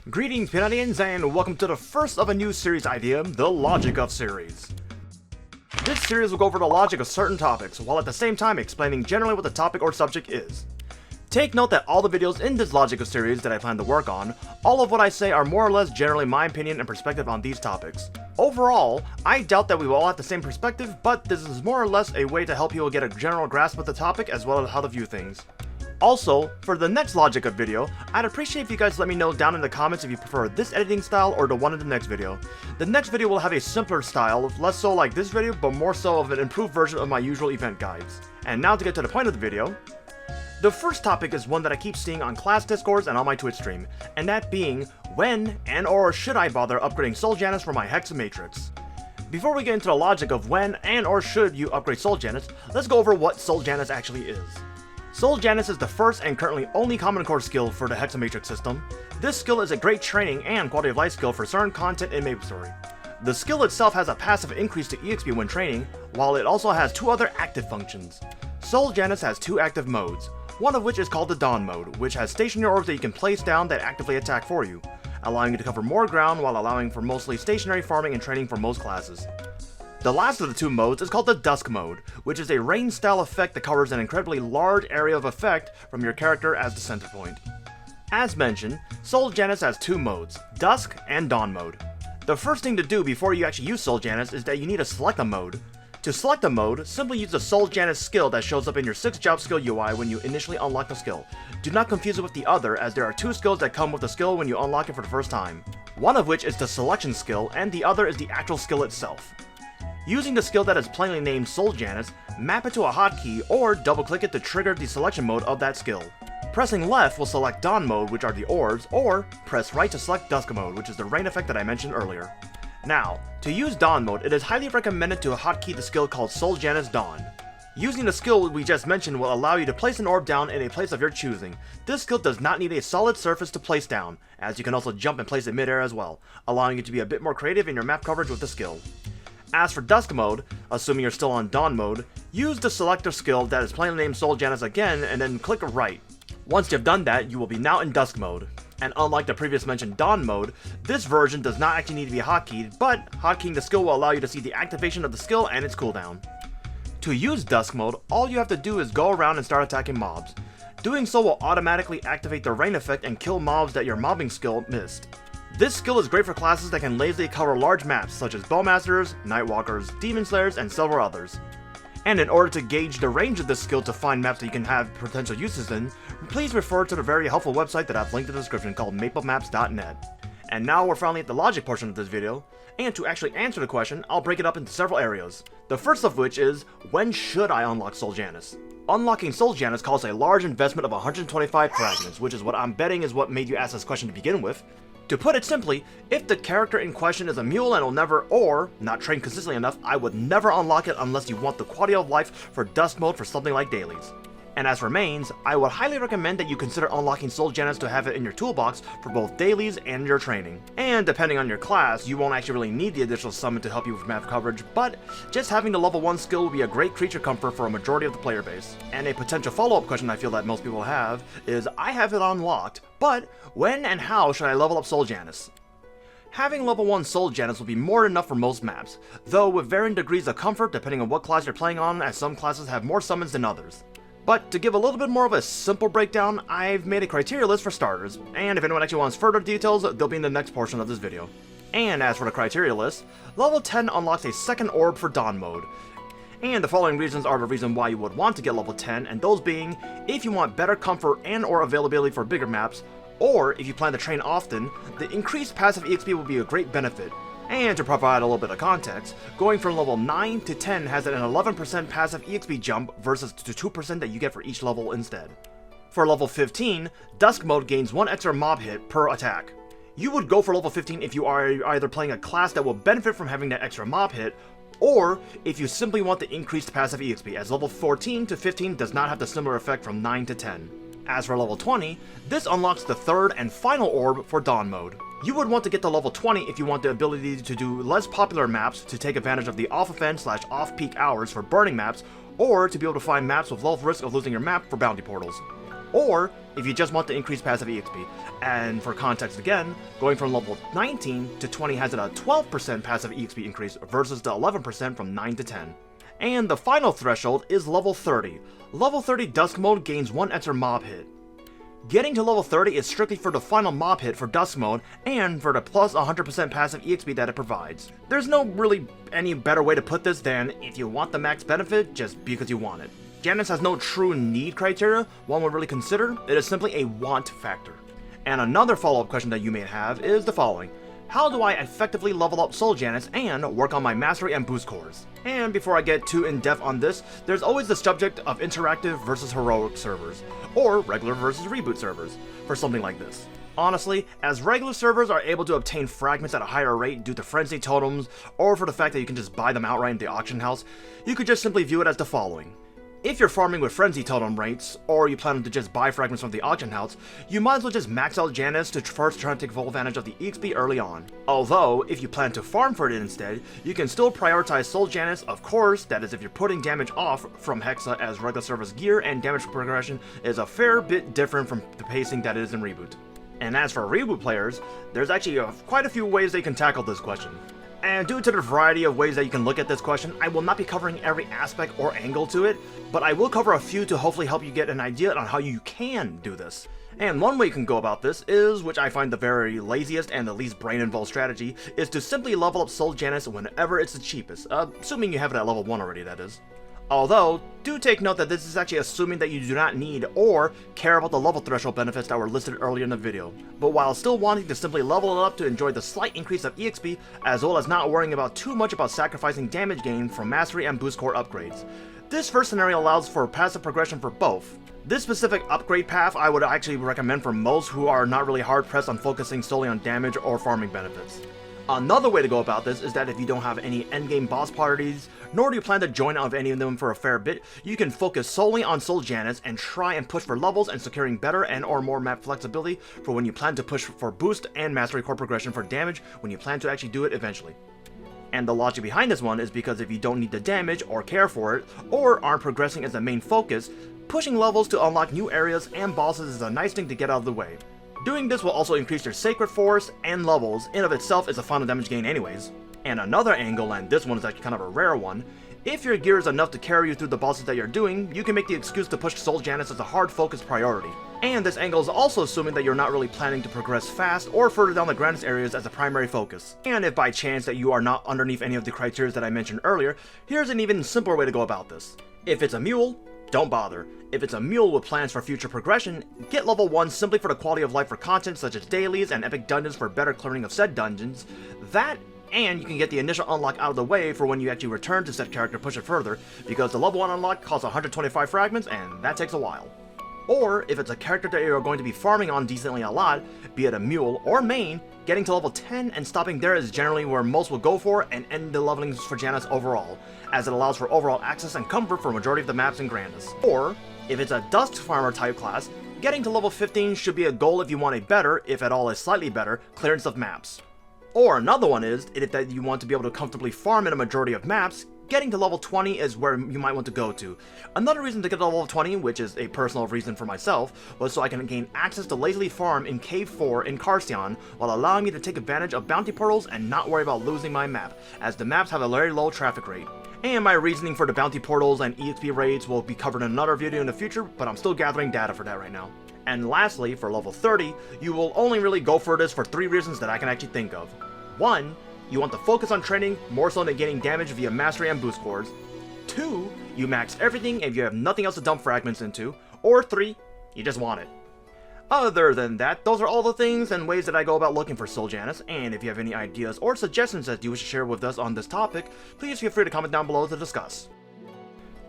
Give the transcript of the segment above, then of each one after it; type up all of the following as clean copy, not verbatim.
Greetings, Pinadians, and welcome to the first of a new series idea, the Logic of series. This series will go over the logic of certain topics, while at the same time explaining generally what the topic or subject is. Take note that all the videos in this Logic of series that I plan to work on, all of what I say are more or less generally my opinion and perspective on these topics. Overall, I doubt that we will all have the same perspective, but this is more or less a way to help people get a general grasp of the topic as well as how to view things. Also, for the next Logic of video, I'd appreciate if you guys let me know down in the comments if you prefer this editing style or the one in the next video. The next video will have a simpler style, less so like this video, but more so of an improved version of my usual event guides. And now to get to the point of the video. The first topic is one that I keep seeing on class discords and on my Twitch stream, and that being, when and or should I bother upgrading Sol Janus for my Hexa Matrix? Before we get into the logic of when and or should you upgrade Sol Janus, let's go over what Sol Janus actually is. Sol Janus is the first and currently only Common Core skill for the Hexa Matrix system. This skill is a great training and quality of life skill for certain content in MapleStory. The skill itself has a passive increase to EXP when training, while it also has two other active functions. Sol Janus has two active modes, one of which is called the Dawn Mode, which has stationary orbs that you can place down that actively attack for you, allowing you to cover more ground while allowing for mostly stationary farming and training for most classes. The last of the two modes is called the Dusk Mode, which is a range style effect that covers an incredibly large area of effect from your character as the center point. As mentioned, Sol Janus has two modes, Dusk and Dawn Mode. The first thing to do before you actually use Sol Janus is that you need to select a mode. To select a mode, simply use the Sol Janus skill that shows up in your 6-job skill UI when you initially unlock the skill. Do not confuse it with the other, as there are two skills that come with the skill when you unlock it for the first time. One of which is the selection skill, and the other is the actual skill itself. Using the skill that is plainly named Sol Janus, map it to a hotkey or double-click it to trigger the selection mode of that skill. Pressing left will select Dawn Mode, which are the orbs, or press right to select Dusk Mode, which is the rain effect that I mentioned earlier. Now, to use Dawn Mode, it is highly recommended to hotkey the skill called Sol Janus Dawn. Using the skill we just mentioned will allow you to place an orb down in a place of your choosing. This skill does not need a solid surface to place down, as you can also jump and place it midair as well, allowing you to be a bit more creative in your map coverage with the skill. As for Dusk Mode, assuming you're still on Dawn Mode, use the selector skill that is plainly named Sol Janus again and then click right. Once you've done that, you will be now in Dusk Mode. And unlike the previous mentioned Dawn Mode, this version does not actually need to be hotkeyed, but hotkeying the skill will allow you to see the activation of the skill and its cooldown. To use Dusk Mode, all you have to do is go around and start attacking mobs. Doing so will automatically activate the rain effect and kill mobs that your mobbing skill missed. This skill is great for classes that can lazily cover large maps such as Bowmasters, Nightwalkers, Demon Slayers, and several others. And in order to gauge the range of this skill to find maps that you can have potential uses in, please refer to the very helpful website that I've linked in the description called maplemaps.net. And now we're finally at the logic portion of this video, and to actually answer the question, I'll break it up into several areas. The first of which is, when should I unlock Sol Janus? Unlocking Sol Janus calls a large investment of 125 fragments, which is what I'm betting is what made you ask this question to begin with. To put it simply, if the character in question is a mule and will never, or not trained consistently enough, I would never unlock it unless you want the quality of life for Dusk Mode for something like dailies. And as for mains, I would highly recommend that you consider unlocking Sol Janus to have it in your toolbox for both dailies and your training. And depending on your class, you won't actually really need the additional summon to help you with map coverage, but just having the level 1 skill will be a great creature comfort for a majority of the player base. And a potential follow-up question I feel that most people have is, I have it unlocked, but when and how should I level up Sol Janus? Having level 1 Sol Janus will be more than enough for most maps, though with varying degrees of comfort depending on what class you're playing on, as some classes have more summons than others. But to give a little bit more of a simple breakdown, I've made a criteria list for starters, and if anyone actually wants further details, they'll be in the next portion of this video. And as for the criteria list, level 10 unlocks a second orb for Dawn Mode. And the following reasons are the reason why you would want to get level 10, and those being, if you want better comfort and or availability for bigger maps, or if you plan to train often, the increased passive EXP will be a great benefit. And to provide a little bit of context, going from level 9 to 10 has an 11% passive EXP jump versus the 2% that you get for each level instead. For level 15, Dusk Mode gains 1 extra mob hit per attack. You would go for level 15 if you are either playing a class that will benefit from having that extra mob hit, or if you simply want the increased passive EXP, as level 14 to 15 does not have the similar effect from 9 to 10. As for level 20, this unlocks the third and final orb for Dawn Mode. You would want to get to level 20 if you want the ability to do less popular maps to take advantage of the off-event/off-peak hours for burning maps, or to be able to find maps with low risk of losing your map for bounty portals. or if you just want to increase passive EXP. And for context again, going from level 19 to 20 has a 12% passive EXP increase versus the 11% from 9 to 10. And the final threshold is level 30. Level 30 Dusk Mode gains 1 extra mob hit. Getting to level 30 is strictly for the final mob hit for Dusk Mode and for the plus 100% passive EXP that it provides. There's no really any better way to put this than if you want the max benefit just because you want it. Janus has no true need criteria one would really consider, it is simply a want factor. And another follow-up question that you may have is the following. How do I effectively level up Sol Janus and work on my mastery and boost cores? And before I get too in-depth on this, there's always the subject of interactive versus heroic servers, or regular versus reboot servers, for something like this. Honestly, as regular servers are able to obtain fragments at a higher rate due to frenzy totems, or for the fact that you can just buy them outright in the auction house, you could just simply view it as the following. If you're farming with frenzy totem rates, or you plan to just buy fragments from the auction house, you might as well just max out Janus to first try to take full advantage of the EXP early on. Although, if you plan to farm for it instead, you can still prioritize Sol Janus, of course, that is if you're putting damage off from Hexa, as regular server's gear and damage progression is a fair bit different from the pacing that is in Reboot. And as for Reboot players, there's actually quite a few ways they can tackle this question. And due to the variety of ways that you can look at this question, I will not be covering every aspect or angle to it, but I will cover a few to hopefully help you get an idea on how you can do this. And one way you can go about this is, which I find the very laziest and the least brain-involved strategy, is to simply level up Sol Janus whenever it's the cheapest, assuming you have it at level 1 already, that is. Although, do take note that this is actually assuming that you do not need or care about the level threshold benefits that were listed earlier in the video, but while still wanting to simply level it up to enjoy the slight increase of EXP, as well as not worrying about too much about sacrificing damage gain from mastery and boost core upgrades. This first scenario allows for passive progression for both. This specific upgrade path I would actually recommend for most who are not really hard pressed on focusing solely on damage or farming benefits. Another way to go about this is that if you don't have any endgame boss parties, nor do you plan to join out of any of them for a fair bit, you can focus solely on Sol Janus and try and push for levels and securing better and or more map flexibility for when you plan to push for boost and mastery core progression for damage when you plan to actually do it eventually. And the logic behind this one is because if you don't need the damage or care for it, or aren't progressing as the main focus, pushing levels to unlock new areas and bosses is a nice thing to get out of the way. Doing this will also increase your sacred force and levels, in of itself is a final damage gain anyways. And another angle, and this one is actually kind of a rare one, if your gear is enough to carry you through the bosses that you're doing, you can make the excuse to push Sol Janus as a hard focus priority. And this angle is also assuming that you're not really planning to progress fast or further down the grandest areas as a primary focus. And if by chance that you are not underneath any of the criteria that I mentioned earlier, here's an even simpler way to go about this. If it's a mule, don't bother. If it's a mule with plans for future progression, get level 1 simply for the quality of life for content such as dailies and epic dungeons for better clearing of said dungeons. That, and you can get the initial unlock out of the way for when you actually return to said character to push it further, because the level 1 unlock costs 125 fragments and that takes a while. Or, if it's a character that you're going to be farming on decently a lot, be it a mule or main, getting to level 10 and stopping there is generally where most will go for and end the levelings for Janus overall, as it allows for overall access and comfort for majority of the maps in Grandis. Or, if it's a Dust Farmer type class, getting to level 15 should be a goal if you want a better, if at all a slightly better, clearance of maps. Or another one is, if that you want to be able to comfortably farm in a majority of maps, getting to level 20 is where you might want to go to. Another reason to get to level 20, which is a personal reason for myself, was so I can gain access to lazily farm in Cave 4 in Carcion, while allowing me to take advantage of bounty portals and not worry about losing my map, as the maps have a very low traffic rate. And my reasoning for the bounty portals and EXP rates will be covered in another video in the future, but I'm still gathering data for that right now. And lastly, for level 30, you will only really go for this for 3 reasons that I can actually think of. 1, you want to focus on training more so than getting damage via mastery and boost cores. 2, you max everything if you have nothing else to dump fragments into. Or 3, you just want it. Other than that, those are all the things and ways that I go about looking for Sol Janus, and if you have any ideas or suggestions that you wish to share with us on this topic, please feel free to comment down below to discuss.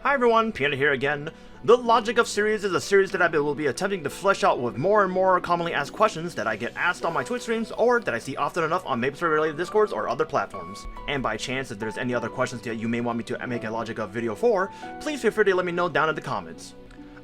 Hi everyone, Peter here again. The Logic of Series is a series that I will be attempting to flesh out with more and more commonly asked questions that I get asked on my Twitch streams or that I see often enough on MapleStory related discords or other platforms. And by chance, if there's any other questions that you may want me to make a Logic of video for, please feel free to let me know down in the comments.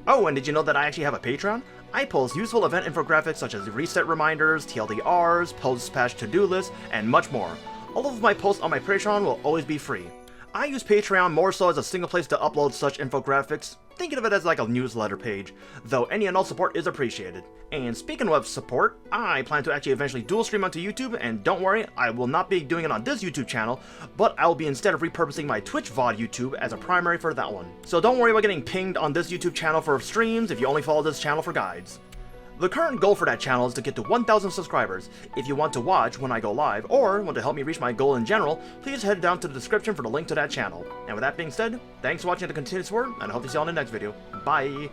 Oh, and did you know that I actually have a Patreon? I post useful event infographics such as reset reminders, TLDRs, post-patch to-do lists, and much more. All of my posts on my Patreon will always be free. I use Patreon more so as a single place to upload such infographics, thinking of it as like a newsletter page, though any and all support is appreciated. And speaking of support, I plan to actually eventually dual stream onto YouTube, and don't worry, I will not be doing it on this YouTube channel, but I will be instead of repurposing my Twitch VOD YouTube as a primary for that one. So don't worry about getting pinged on this YouTube channel for streams if you only follow this channel for guides. The current goal for that channel is to get to 1,000 subscribers. If you want to watch when I go live, or want to help me reach my goal in general, please head down to the description for the link to that channel. And with that being said, thanks for watching the continued support, and I hope to see you all in the next video. Bye!